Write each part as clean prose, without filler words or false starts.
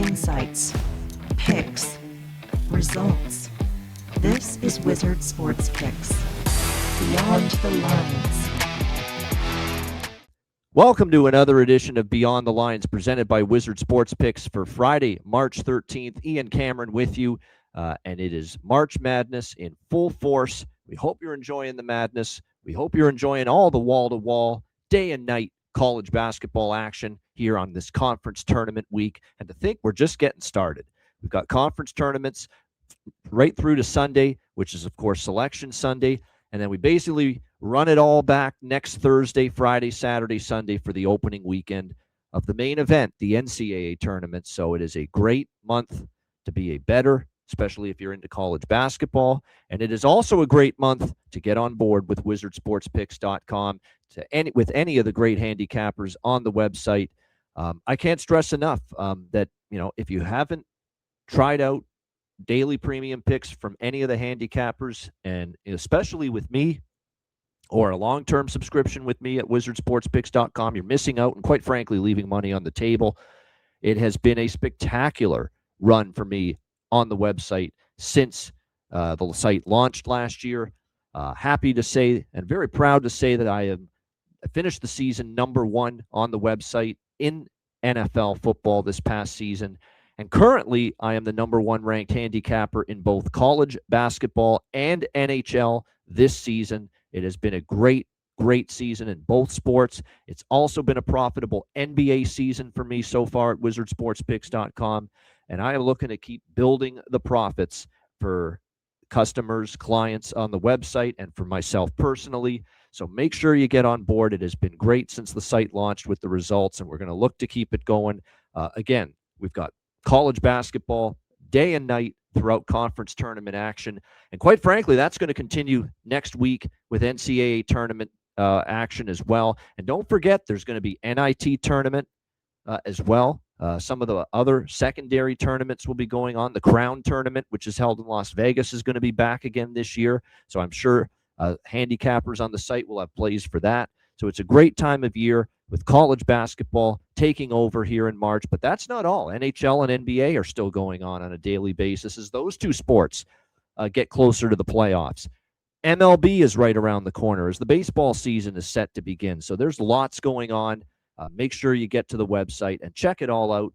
insights, picks, results. This is Wizard Sports Picks. Beyond the Lines. Welcome to another edition of Beyond the Lines presented by Wizard Sports Picks for Friday, March 13th. Ian Cameron with you, and it is March Madness in full force. We hope you're enjoying the madness. We hope you're enjoying all the wall-to-wall, day and night college basketball action here on this conference tournament week. And to think we're just getting started. We've got conference tournaments right through to Sunday, which is, of course, Selection Sunday. And then we basically run it all back next Thursday, Friday, Saturday, Sunday for the opening weekend of the main event, the NCAA Tournament. So it is a great month to be a bettor, especially if you're into college basketball. And it is also a great month to get on board with wizardsportspicks.com with any of the great handicappers on the website. I can't stress enough that, if you haven't tried out daily premium picks from any of the handicappers, and especially with me, or a long-term subscription with me at wizardsportspicks.com, you're missing out and, quite frankly, leaving money on the table. It has been a spectacular run for me on the website since the site launched last year. Happy to say and very proud to say that I finished the season number one on the website in NFL football this past season. And currently, I am the number one ranked handicapper in both college basketball and NHL this season. It has been a great season in both sports. It's also been a profitable NBA season for me so far at wizardsportspicks.com. And I am looking to keep building the profits for customers, clients on the website, and for myself personally. So make sure you get on board. It has been great since the site launched with the results, and we're going to look to keep it going. Again, we've got college basketball day and night throughout conference tournament action. And quite frankly, that's going to continue next week with NCAA tournament action as well. And don't forget, there's going to be NIT tournament as well. Some of the other secondary tournaments will be going on. The Crown tournament, which is held in Las Vegas, is going to be back again this year. So I'm sure handicappers on the site will have plays for that. So it's a great time of year with college basketball taking over here in March. But that's not all. NHL and NBA are still going on a daily basis as those two sports get closer to the playoffs. MLB is right around the corner as the baseball season is set to begin. So there's lots going on. Make sure you get to the website and check it all out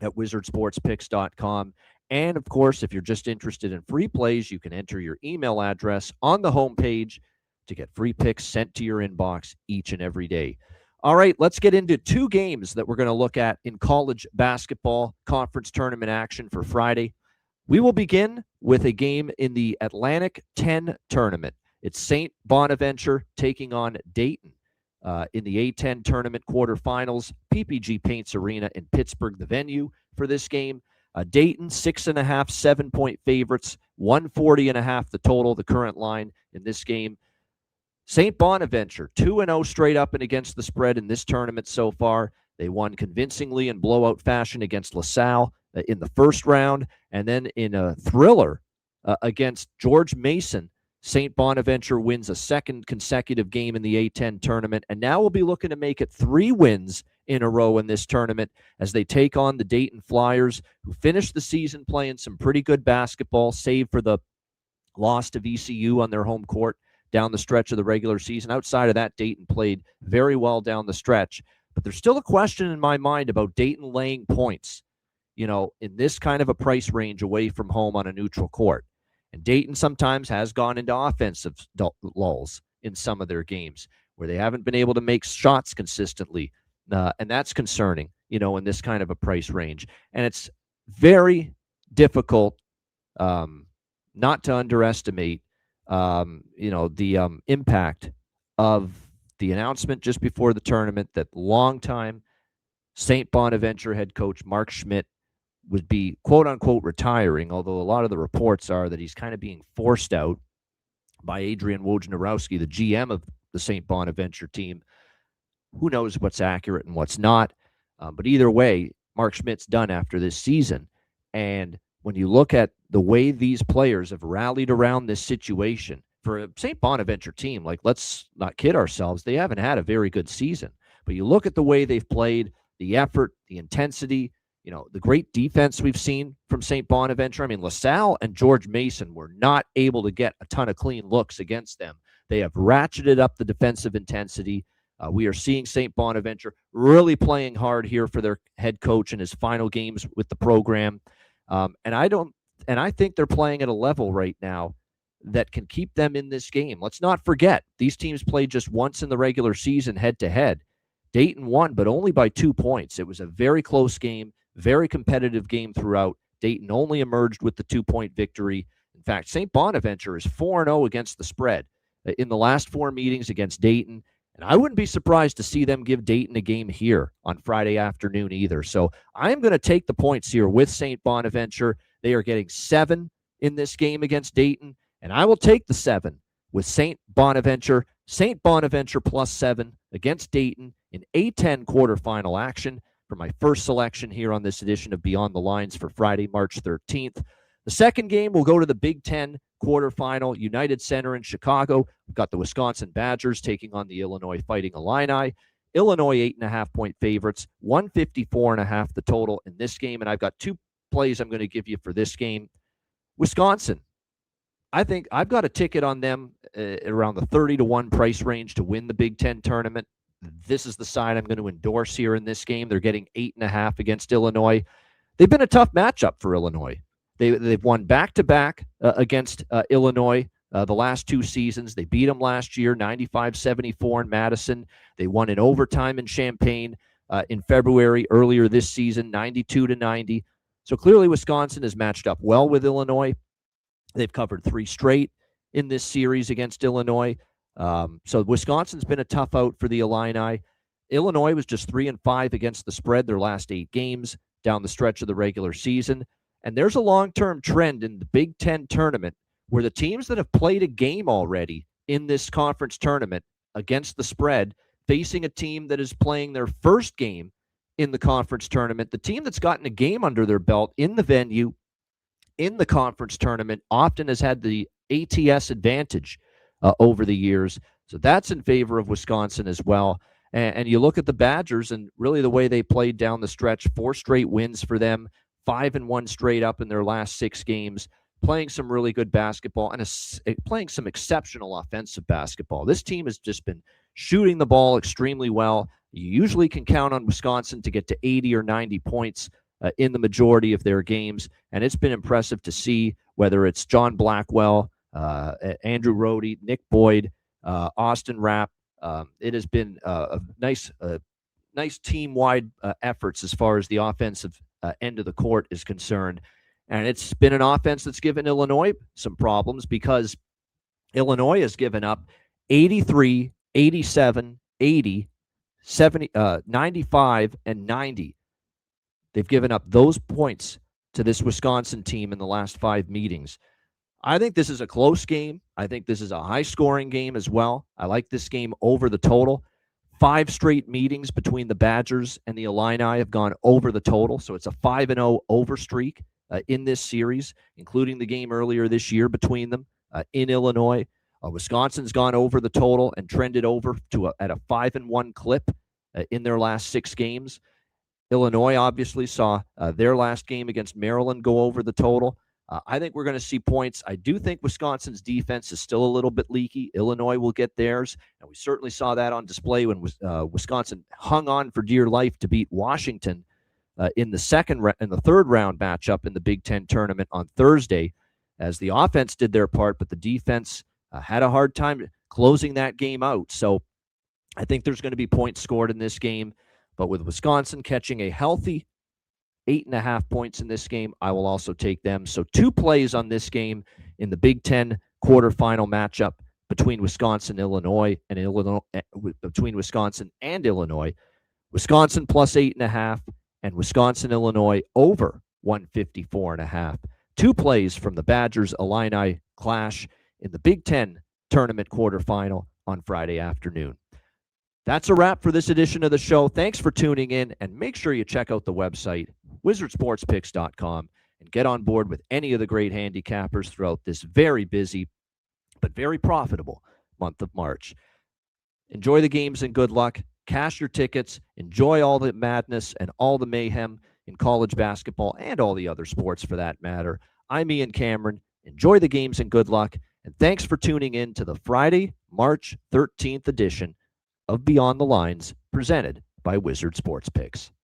at wizardsportspicks.com. And, of course, if you're just interested in free plays, you can enter your email address on the homepage to get free picks sent to your inbox each and every day. All right, let's get into two games that we're going to look at in college basketball conference tournament action for Friday. We will begin with a game in the Atlantic 10 tournament. It's St. Bonaventure taking on Dayton in the A10 tournament quarterfinals. PPG Paints Arena in Pittsburgh, the venue for this game. Dayton, 6.5, 7-point favorites, 140.5 the total, the current line in this game. St. Bonaventure, 2-0 straight up and against the spread in this tournament so far. They won convincingly in blowout fashion against LaSalle in the first round, and then in a thriller against George Mason, St. Bonaventure wins a second consecutive game in the A10 tournament, and now we'll be looking to make it 3 wins in a row in this tournament as they take on the Dayton Flyers, who finished the season playing some pretty good basketball, save for the loss to VCU on their home court down the stretch of the regular season. Outside of that, Dayton played very well down the stretch. But there's still a question in my mind about Dayton laying points, in this kind of a price range away from home on a neutral court. And Dayton sometimes has gone into offensive lulls in some of their games where they haven't been able to make shots consistently. And that's concerning, in this kind of a price range. And it's very difficult not to underestimate the impact of the announcement just before the tournament that longtime St. Bonaventure head coach Mark Schmidt would be quote-unquote retiring, although a lot of the reports are that he's kind of being forced out by Adrian Wojnarowski, the GM of the St. Bonaventure team. Who knows what's accurate and what's not. But either way, Mark Schmidt's done after this season. And when you look at the way these players have rallied around this situation, for a St. Bonaventure team, let's not kid ourselves, they haven't had a very good season. But you look at the way they've played, the effort, the intensity, the great defense we've seen from St. Bonaventure. I mean, LaSalle and George Mason were not able to get a ton of clean looks against them. They have ratcheted up the defensive intensity. We are seeing St. Bonaventure really playing hard here for their head coach in his final games with the program. And I think they're playing at a level right now that can keep them in this game. Let's not forget, these teams played just once in the regular season head-to-head. Dayton won, but only by 2 points. It was a very close game, very competitive game throughout. Dayton only emerged with the 2-point victory. In fact, St. Bonaventure is 4-0 against the spread in the last 4 meetings against Dayton. And I wouldn't be surprised to see them give Dayton a game here on Friday afternoon either. So I'm going to take the points here with St. Bonaventure. They are getting 7 in this game against Dayton. And I will take the 7 with St. Bonaventure. St. Bonaventure plus 7 against Dayton in A10 quarterfinal action for my first selection here on this edition of Beyond the Lines for Friday, March 13th. The second game will go to the Big Ten quarterfinal, United Center in Chicago. We've got the Wisconsin Badgers taking on the Illinois Fighting Illini. Illinois 8.5-point favorites, 154.5 the total in this game. And I've got 2 plays I'm going to give you for this game. Wisconsin, I think I've got a ticket on them around the 30-1 price range to win the Big Ten tournament. This is the side I'm going to endorse here in this game. They're getting 8.5 against Illinois. They've been a tough matchup for Illinois. They've won back-to-back against Illinois the last 2 seasons. They beat them last year, 95-74 in Madison. They won in overtime in Champaign in February earlier this season, 92-90. So clearly Wisconsin has matched up well with Illinois. They've covered 3 straight in this series against Illinois. So Wisconsin's been a tough out for the Illini. Illinois was just 3-5 against the spread their last 8 games down the stretch of the regular season. And there's a long-term trend in the Big Ten tournament where the teams that have played a game already in this conference tournament against the spread, facing a team that is playing their first game in the conference tournament, the team that's gotten a game under their belt in the venue in the conference tournament often has had the ATS advantage over the years. So that's in favor of Wisconsin as well. And you look at the Badgers and really the way they played down the stretch, 4 straight wins for them, 5-1 straight up in their last 6 games, playing some really good basketball and playing some exceptional offensive basketball. This team has just been shooting the ball extremely well. You usually can count on Wisconsin to get to 80 or 90 points in the majority of their games, and it's been impressive to see whether it's John Blackwell, Andrew Rohde, Nick Boyd, Austin Rapp. It has been a nice team-wide efforts as far as the offensive end of the court is concerned. And it's been an offense that's given Illinois some problems because Illinois has given up 83, 87, 80, 70, 95, and 90. They've given up those points to this Wisconsin team in the last 5 meetings. I think this is a close game. I think this is a high-scoring game as well. I like this game over the total. 5 straight meetings between the Badgers and the Illini have gone over the total, so it's a 5-0 over streak in this series, including the game earlier this year between them in Illinois. Wisconsin's gone over the total and trended over to at a 5-1 clip in their last 6 games. Illinois obviously saw their last game against Maryland go over the total. I think we're going to see points. I do think Wisconsin's defense is still a little bit leaky. Illinois will get theirs, and we certainly saw that on display when Wisconsin hung on for dear life to beat Washington in the third round matchup in the Big Ten tournament on Thursday, as the offense did their part, but the defense had a hard time closing that game out. So I think there's going to be points scored in this game, but with Wisconsin catching a healthy 8.5 points in this game, I will also take them. So 2 plays on this game in the Big Ten quarterfinal matchup between Wisconsin, Illinois, and between Wisconsin and Illinois. Wisconsin plus 8.5 and Wisconsin, Illinois over 154.5. 2 plays from the Badgers Illini clash in the Big Ten tournament quarterfinal on Friday afternoon. That's a wrap for this edition of the show. Thanks for tuning in, and make sure you check out the website, wizardsportspicks.com, and get on board with any of the great handicappers throughout this very busy but very profitable month of March. Enjoy the games and good luck. Cash your tickets. Enjoy all the madness and all the mayhem in college basketball and all the other sports for that matter. I'm Ian Cameron. Enjoy the games and good luck. And thanks for tuning in to the Friday, March 13th edition of Beyond the Lines, presented by Wizard Sports Picks.